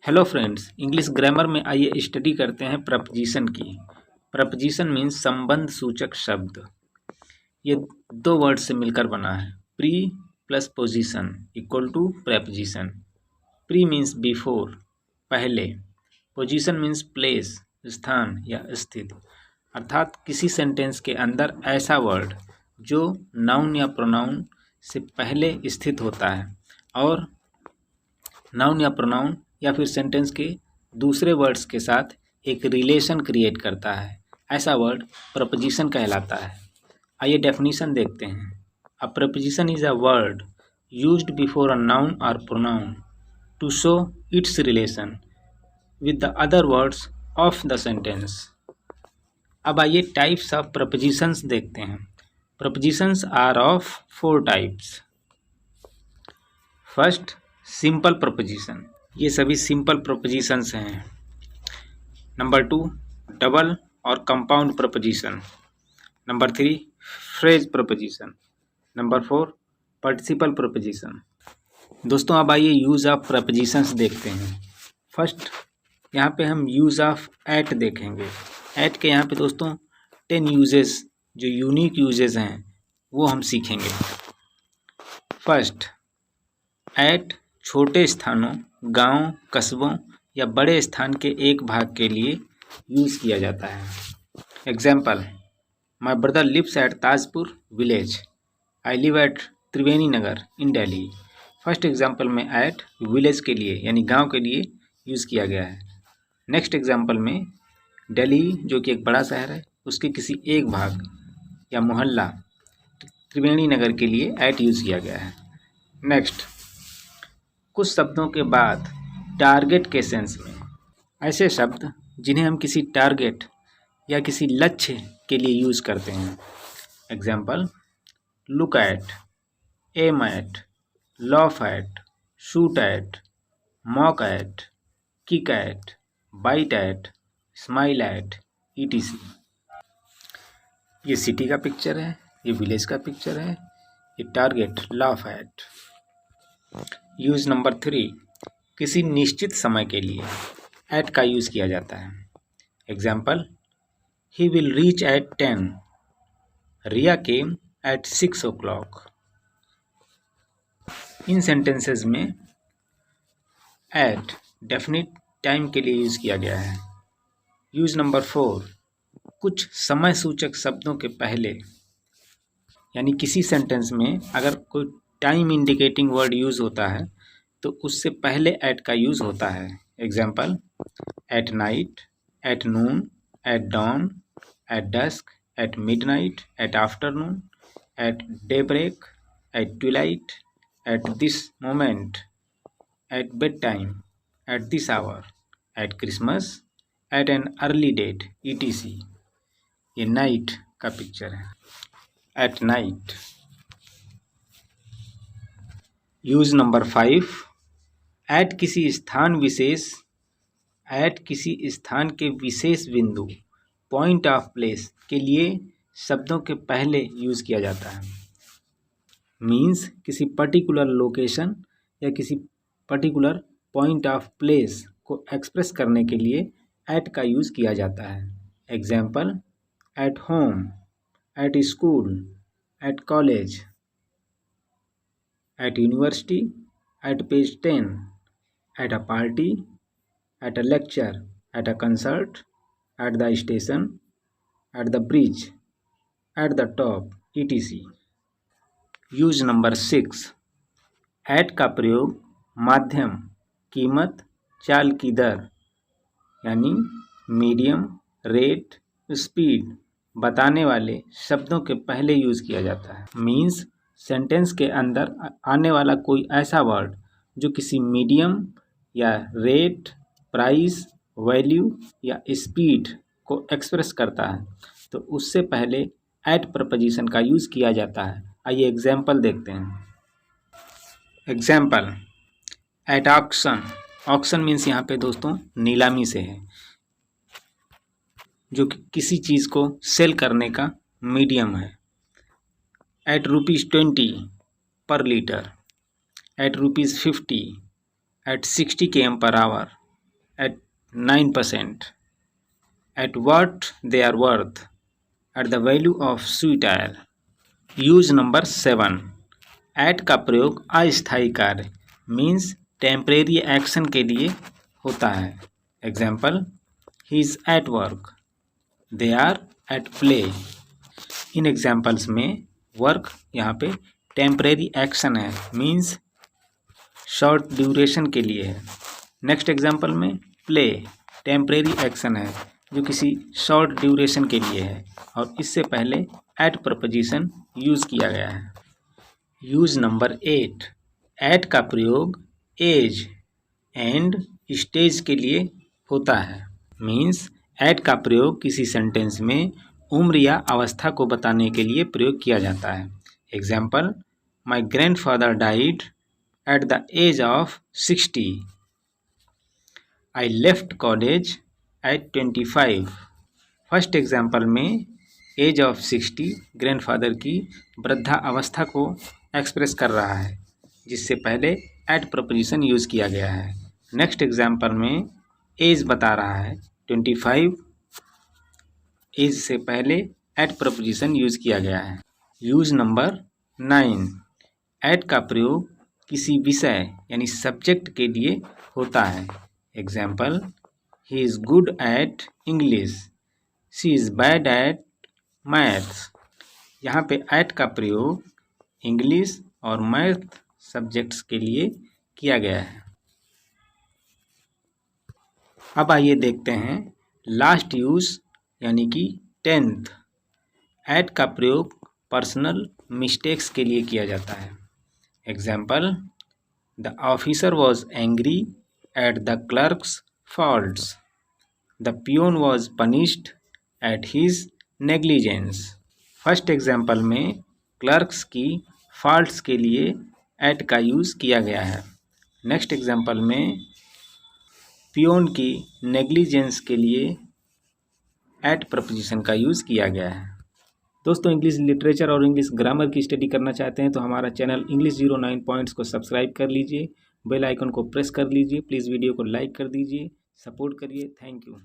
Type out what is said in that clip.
Hello friends, English grammar में आइए study करते हैं प्रपोजिशन की। प्रपोजिशन मीन्स संबंध सूचक शब्द। ये दो वर्ड से मिलकर बना है। Pre plus position equal to preposition. Pre means before, पहले। पोजीशन मीन्स प्लेस, स्थान या स्थिति। अर्थात किसी सेंटेंस के अंदर ऐसा वर्ड जो नाउन या प्रोनाउन से पहले स्थित होता है और नाउन या प्रोनाउन या फिर सेंटेंस के दूसरे वर्ड्स के साथ एक रिलेशन क्रिएट करता है, ऐसा वर्ड प्रपोजिशन कहलाता है। आइए डेफिनेशन देखते हैं। A preposition is a word used before a noun और pronoun to show its relation with the other words of the sentence. अब आइए टाइप्स ऑफ प्रपोजिशंस देखते हैं। Prepositions are of 4 types. First, simple preposition. ये सभी simple prepositions हैं। Number 2, double और compound preposition. Number 3, phrase preposition. Number 4, participle preposition. दोस्तों अब आइए यूज़ ऑफ प्रपोजिशंस देखते हैं। फर्स्ट, यहाँ पे हम यूज़ ऑफ एट देखेंगे। एट के यहाँ पे दोस्तों 10 यूजेस, जो यूनिक यूजेस हैं वो हम सीखेंगे। फर्स्ट, एट छोटे स्थानों, गांव, कस्बों या बड़े स्थान के एक भाग के लिए यूज़ किया जाता है। Example, my brother lives at Tajpur village. I live at Triveni Nagar in Delhi. First example में एट विलेज के लिए यानी गांव के लिए यूज़ किया गया है। नेक्स्ट एग्जाम्पल में दिल्ली, जो कि एक बड़ा शहर है, उसके किसी एक भाग या मोहल्ला त्रिवेणी नगर के लिए एट यूज़ किया गया है। नेक्स्ट, कुछ शब्दों के बाद टारगेट के सेंस में, ऐसे शब्द जिन्हें हम किसी टारगेट या किसी लक्ष्य के लिए यूज़ करते हैं। Example, look at, aim at, laugh at, shoot at, mock at, kick at, bite at, smile at, etc। ये सिटी का पिक्चर है, ये विलेज का पिक्चर है, ये target laugh at. Use number 3, किसी निश्चित समय के लिए एट का यूज़ किया जाता है। Example, he will reach at 10, Riya came at 6 o'clock। इन सेंटेंसेस में एट डेफिनिट टाइम के लिए यूज़ किया गया है। यूज़ नंबर 4, कुछ समय सूचक शब्दों के पहले, यानी किसी सेंटेंस में अगर कोई टाइम इंडिकेटिंग वर्ड यूज़ होता है तो उससे पहले एट का यूज़ होता है। Example, at night, at noon, at dawn, at dusk, at midnight, at afternoon, at daybreak, at twilight, at this moment, at bed time, at this hour, at Christmas, at an early date, etc। ये night का picture है, at night. Use number 5, at किसी स्थान विशेष, eight किसी स्थान के विशेष बिंदु, point of place के लिए शब्दों के पहले यूज़ किया जाता है। मीन्स किसी पर्टिकुलर लोकेशन या किसी पर्टिकुलर पॉइंट ऑफ प्लेस को एक्सप्रेस करने के लिए एट का यूज़ किया जाता है। Example, at home, at school, at college, at university, at page 10, at a party, at a lecture, at a concert, at the station, at the bridge, at the top, etc। Use number 6, at का प्रयोग माध्यम, कीमत, चाल की दर यानी medium, rate, speed बताने वाले शब्दों के पहले यूज़ किया जाता है। मीन्स सेंटेंस के अंदर आने वाला कोई ऐसा वर्ड जो किसी मीडियम या रेट, प्राइस, वैल्यू या स्पीड को एक्सप्रेस करता है तो उससे पहले एट प्रपोजिशन का यूज़ किया जाता है। आइए एग्जाम्पल देखते हैं। Example, at auction. Auction means यहाँ पे दोस्तों नीलामी से है, जो कि किसी चीज़ को सेल करने का मीडियम है। At ₹20 per litre, at ₹50, at 60 km/h, at 9%, at what they are worth, at the value of sweeter. Use number 7, at का प्रयोग अस्थायी कार्य मीन्स टेम्परेरी एक्शन के लिए होता है. Example, he is at work, they are at play. इन examples में वर्क यहाँ पे टेम्परेरी एक्शन है मीन्स शॉर्ट ड्यूरेशन के लिए है. नेक्स्ट एग्जाम्पल में प्ले टेम्परेरी एक्शन है जो किसी शॉर्ट ड्यूरेशन के लिए है और इससे पहले एट प्रपोजिशन यूज़ किया गया है. यूज नंबर 8, एट का प्रयोग एज एंड स्टेज के लिए होता है. मीन्स एट का प्रयोग किसी सेंटेंस में उम्र या अवस्था को बताने के लिए प्रयोग किया जाता है. Example, my grandfather died at the age of 60. I left college at 25. First example में एज ऑफ 60 ग्रैंडफादर की वृद्धा अवस्था को एक्सप्रेस कर रहा है जिससे पहले एट प्रपोजिशन यूज़ किया गया है. नेक्स्ट एग्जाम्पल में एज बता रहा है 25, एज से पहले एट प्रपोजिशन यूज़ किया गया है. यूज नंबर 9, एट का प्रयोग किसी विषय यानी सब्जेक्ट के लिए होता है. Example, he is good at English, she is bad at maths. यहाँ पे एट का प्रयोग इंग्लिश और मैथ सब्जेक्ट्स के लिए किया गया है. अब आइए देखते हैं लास्ट यूज यानी कि 10th. एट का प्रयोग पर्सनल मिस्टेक्स के लिए किया जाता है. Example, the officer was angry at the clerks faults, the peon was punished at his negligence. First example में क्लर्क्स की फॉल्ट्स के लिए एट का यूज़ किया गया है. नेक्स्ट एग्जाम्पल में पियोन की नेग्लिजेंस के लिए एट प्रपोजिशन का यूज़ किया गया है. दोस्तों, इंग्लिश लिटरेचर और इंग्लिश ग्रामर की स्टडी करना चाहते हैं तो हमारा चैनल इंग्लिश 09 पॉइंट्स को सब्सक्राइब कर लीजिए, बेल आइकन को प्रेस कर लीजिए. प्लीज़ वीडियो को लाइक कर दीजिए, सपोर्ट करिए. Thank you.